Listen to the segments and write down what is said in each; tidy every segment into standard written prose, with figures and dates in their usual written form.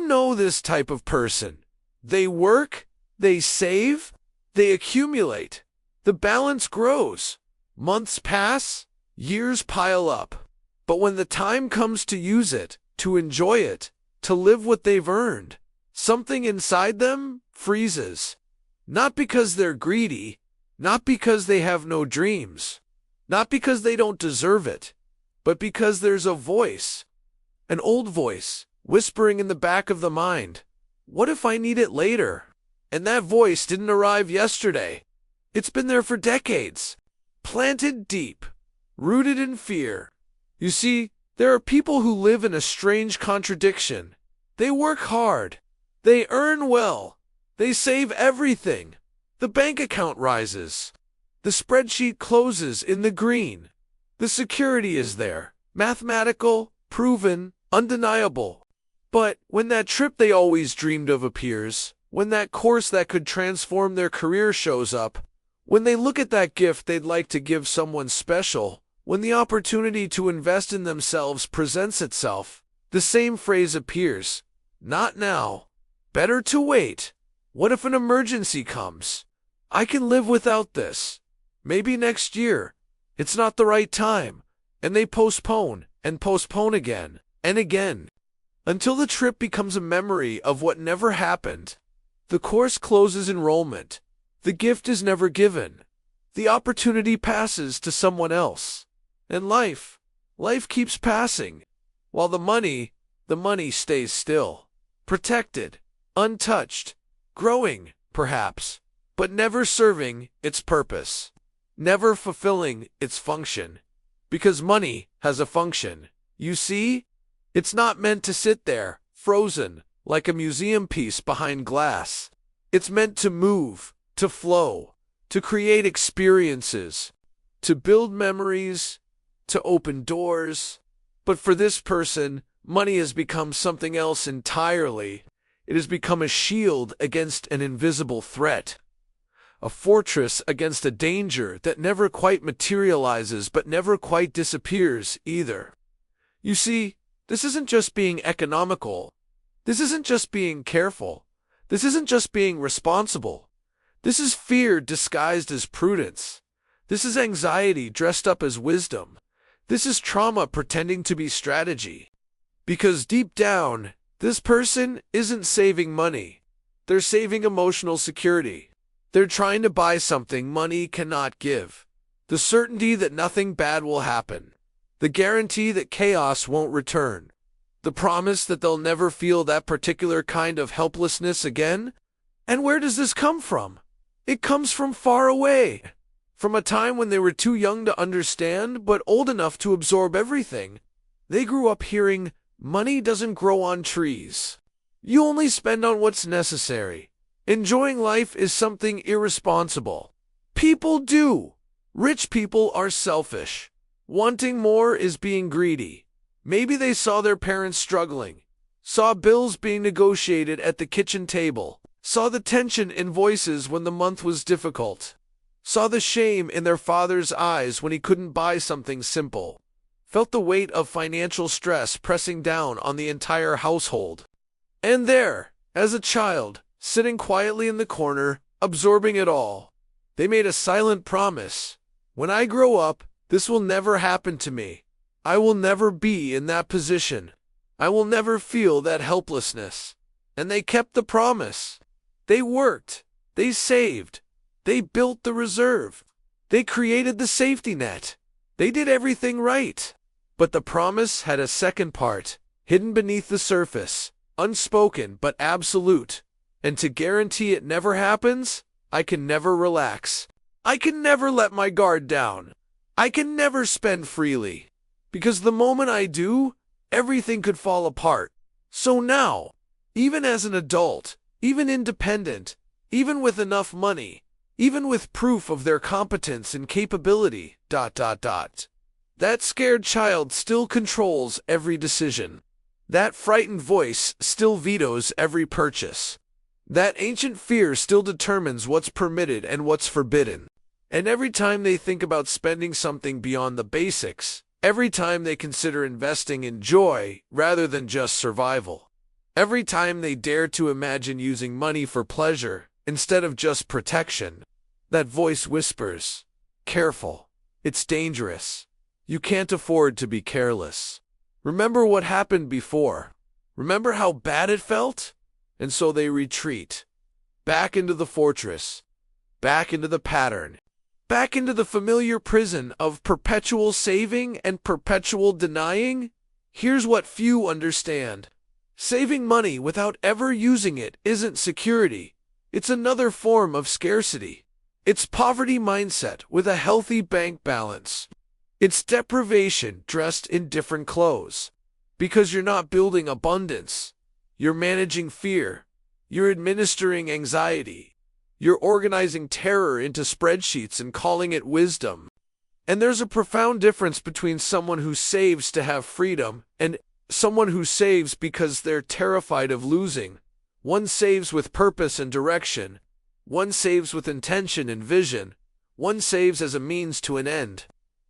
You know this type of person. They work, they save, they accumulate. The balance grows. Months pass, years pile up. But when the time comes to use it, to enjoy it, to live what they've earned, something inside them freezes. Not because they're greedy, not because they have no dreams, not because they don't deserve it, but because there's a voice, an old voice, whispering in the back of the mind, "What if I need it later?" And that voice didn't arrive yesterday. It's been there for decades, planted deep, rooted in fear. You see, there are people who live in a strange contradiction. They work hard. They earn well. They save everything. The bank account rises. The spreadsheet closes in the green. The security is there, mathematical, proven, undeniable. But when that trip they always dreamed of appears, when that course that could transform their career shows up, when they look at that gift they'd like to give someone special, when the opportunity to invest in themselves presents itself, the same phrase appears. Not now. Better to wait. What if an emergency comes? I can live without this. Maybe next year. It's not the right time. And they postpone and postpone again and again, until the trip becomes a memory of what never happened. The course closes enrollment. The gift is never given. The opportunity passes to someone else. And life keeps passing, while the money stays still, protected, untouched, growing, perhaps, but never serving its purpose, never fulfilling its function. Because money has a function, you see? It's not meant to sit there, frozen, like a museum piece behind glass. It's meant to move, to flow, to create experiences, to build memories, to open doors. But for this person, money has become something else entirely. It has become a shield against an invisible threat, a fortress against a danger that never quite materializes but never quite disappears either. You see, this isn't just being economical. This isn't just being careful. This isn't just being responsible. This is fear disguised as prudence. This is anxiety dressed up as wisdom. This is trauma pretending to be strategy. Because deep down, this person isn't saving money. They're saving emotional security. They're trying to buy something money cannot give. The certainty that nothing bad will happen. The guarantee that chaos won't return. The promise that they'll never feel that particular kind of helplessness again. And where does this come from? It comes from far away. From a time when they were too young to understand, but old enough to absorb everything. They grew up hearing, money doesn't grow on trees. You only spend on what's necessary. Enjoying life is something irresponsible. People do. Rich people are selfish. Wanting more is being greedy. Maybe they saw their parents struggling, saw bills being negotiated at the kitchen table, saw the tension in voices when the month was difficult, saw the shame in their father's eyes when he couldn't buy something simple, felt the weight of financial stress pressing down on the entire household. And there, as a child, sitting quietly in the corner, absorbing it all, they made a silent promise. When I grow up, this will never happen to me. I will never be in that position. I will never feel that helplessness. And they kept the promise. They worked. They saved. They built the reserve. They created the safety net. They did everything right. But the promise had a second part, hidden beneath the surface, unspoken but absolute. And to guarantee it never happens, I can never relax. I can never let my guard down. I can never spend freely. Because the moment I do, everything could fall apart. So now, even as an adult, even independent, even with enough money, even with proof of their competence and capability, that scared child still controls every decision. That frightened voice still vetoes every purchase. That ancient fear still determines what's permitted and what's forbidden. And every time they think about spending something beyond the basics, every time they consider investing in joy rather than just survival, Every time they dare to imagine using money for pleasure instead of just protection, that voice whispers, "Careful. It's dangerous. You can't afford to be careless. Remember what happened before. Remember how bad it felt?" And so they retreat, back into the fortress, back into the pattern, back into the familiar prison of perpetual saving and perpetual denying. Here's what few understand. Saving money without ever using it isn't security. It's another form of scarcity. It's poverty mindset with a healthy bank balance. It's deprivation dressed in different clothes. Because you're not building abundance. You're managing fear. You're administering anxiety. You're organizing terror into spreadsheets and calling it wisdom. And there's a profound difference between someone who saves to have freedom and someone who saves because they're terrified of losing. One saves with purpose and direction. One saves with intention and vision. One saves as a means to an end.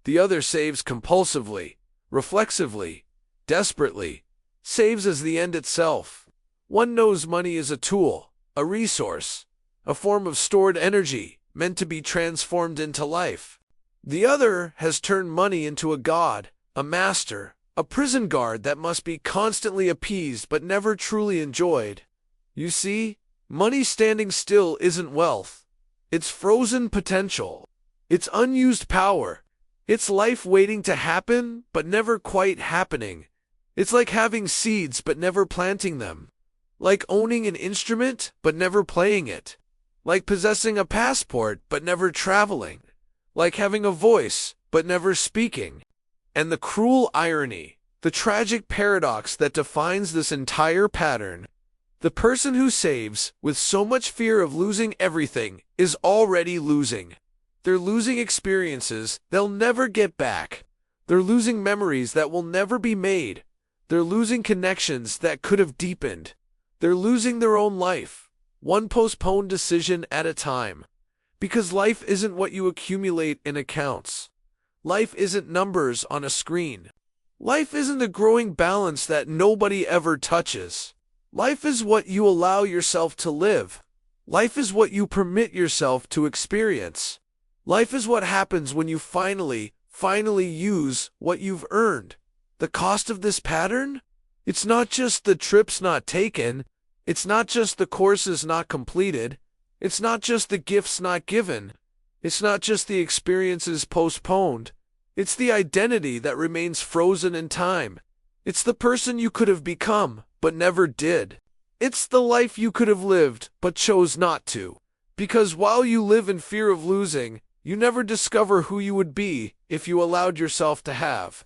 The other saves compulsively, reflexively, desperately, saves as the end itself. One knows money is a tool, a resource, a form of stored energy meant to be transformed into life. The other has turned money into a god, a master, a prison guard that must be constantly appeased but never truly enjoyed. You see, money standing still isn't wealth. It's frozen potential. It's unused power. It's life waiting to happen but never quite happening. It's like having seeds but never planting them. Like owning an instrument but never playing it. Like possessing a passport but never traveling. Like having a voice but never speaking. And the cruel irony, the tragic paradox that defines this entire pattern, the person who saves with so much fear of losing everything is already losing. They're losing experiences they'll never get back. They're losing memories that will never be made. They're losing connections that could have deepened. They're losing their own life, one postponed decision at a time. Because life isn't what you accumulate in accounts. Life isn't numbers on a screen. Life isn't a growing balance that nobody ever touches. Life is what you allow yourself to live. Life is what you permit yourself to experience. Life is what happens when you finally use what you've earned. The cost of this pattern? It's not just the trips not taken. It's not just the courses not completed. It's not just the gifts not given. It's not just the experiences postponed. It's the identity that remains frozen in time. It's the person you could have become, but never did. It's the life you could have lived, but chose not to. Because while you live in fear of losing, you never discover who you would be if you allowed yourself to have.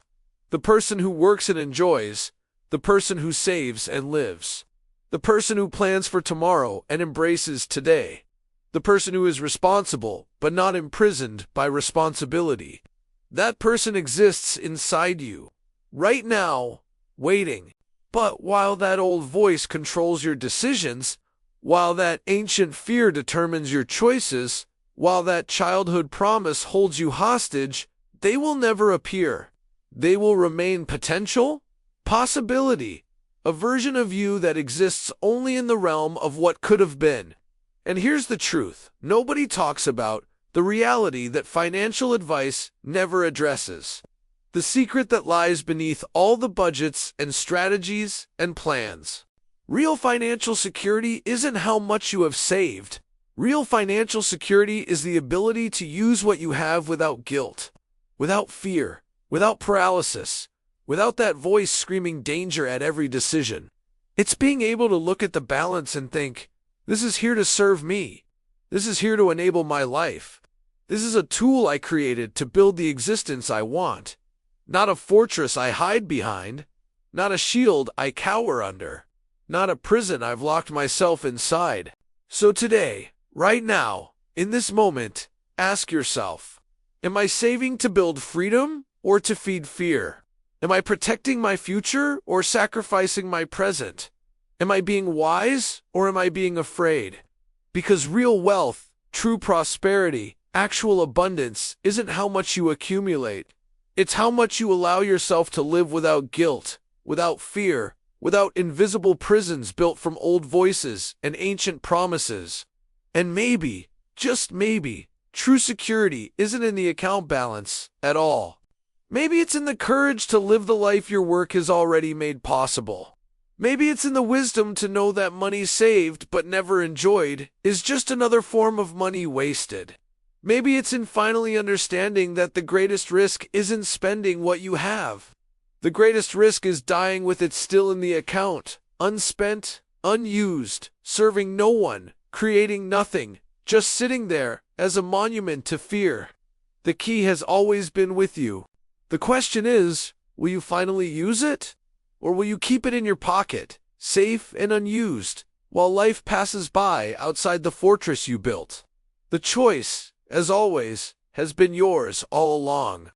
The person who works and enjoys. The person who saves and lives. The person who plans for tomorrow and embraces today. The person who is responsible, but not imprisoned by responsibility. That person exists inside you, right now, waiting. But while that old voice controls your decisions, while that ancient fear determines your choices, while that childhood promise holds you hostage, they will never appear. They will remain potential, possibility, a version of you that exists only in the realm of what could have been. And here's the truth nobody talks about, the reality that financial advice never addresses. The secret that lies beneath all the budgets and strategies and plans. Real financial security isn't how much you have saved. Real financial security is the ability to use what you have without guilt, without fear, without paralysis, without that voice screaming danger at every decision. It's being able to look at the balance and think, this is here to serve me. This is here to enable my life. This is a tool I created to build the existence I want. Not a fortress I hide behind. Not a shield I cower under. Not a prison I've locked myself inside. So today, right now, in this moment, ask yourself, am I saving to build freedom or to feed fear? Am I protecting my future or sacrificing my present? Am I being wise or am I being afraid? Because real wealth, true prosperity, actual abundance isn't how much you accumulate. It's how much you allow yourself to live without guilt, without fear, without invisible prisons built from old voices and ancient promises. And maybe, just maybe, true security isn't in the account balance at all. Maybe it's in the courage to live the life your work has already made possible. Maybe it's in the wisdom to know that money saved but never enjoyed is just another form of money wasted. Maybe it's in finally understanding that the greatest risk isn't spending what you have. The greatest risk is dying with it still in the account, unspent, unused, serving no one, creating nothing, just sitting there as a monument to fear. The key has always been with you. The question is, will you finally use it? Or will you keep it in your pocket, safe and unused, while life passes by outside the fortress you built? The choice, as always, has been yours all along.